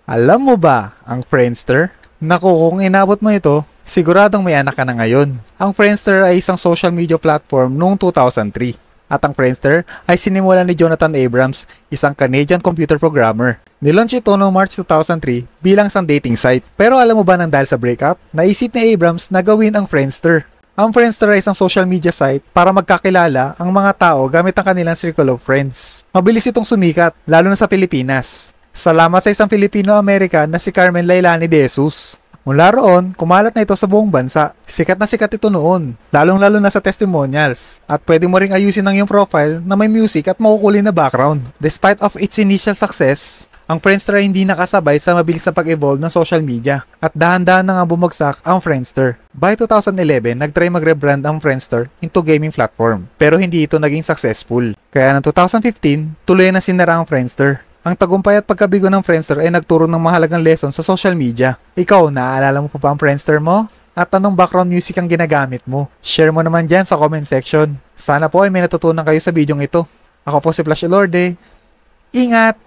Alam mo ba ang Friendster? Naku, kung inabot mo ito, siguradong may anak ka na ngayon. Ang Friendster ay isang social media platform noong 2003. At ang Friendster ay sinimulan ni Jonathan Abrams, isang Canadian computer programmer. Nilaunch ito noong March 2003 bilang isang dating site. Pero alam mo ba nang dahil sa breakup, naisip ni Abrams na gawin ang Friendster. Ang Friendster ay isang social media site para magkakilala ang mga tao gamit ang kanilang circle of friends. Mabilis itong sumikat, lalo na sa Pilipinas. Salamat sa isang Filipino-American na si Carmen Lailani de Jesus. Mula roon, kumalat na ito sa buong bansa. Sikat na sikat ito noon, lalong-lalo na sa testimonials. At pwede mo ring ayusin ang iyong profile na may music at makukulay na background. Despite of its initial success, ang Friendster ay hindi nakasabay sa mabilis na pag-evolve ng social media. At dahan-dahan na nga bumagsak ang Friendster. By 2011, nag-try mag-rebrand ang Friendster into gaming platform. Pero hindi ito naging successful. Kaya noong 2015, tuloy na sinara ang Friendster. Ang tagumpay at pagkabigo ng Friendster ay nagturo ng mahalagang lesson sa social media. Ikaw, naaalala mo pa ba ang Friendster mo? At anong background music ang ginagamit mo? Share mo naman dyan sa comment section. Sana po ay may natutunan kayo sa bidyong ito. Ako po si Flash Elorde. Ingat!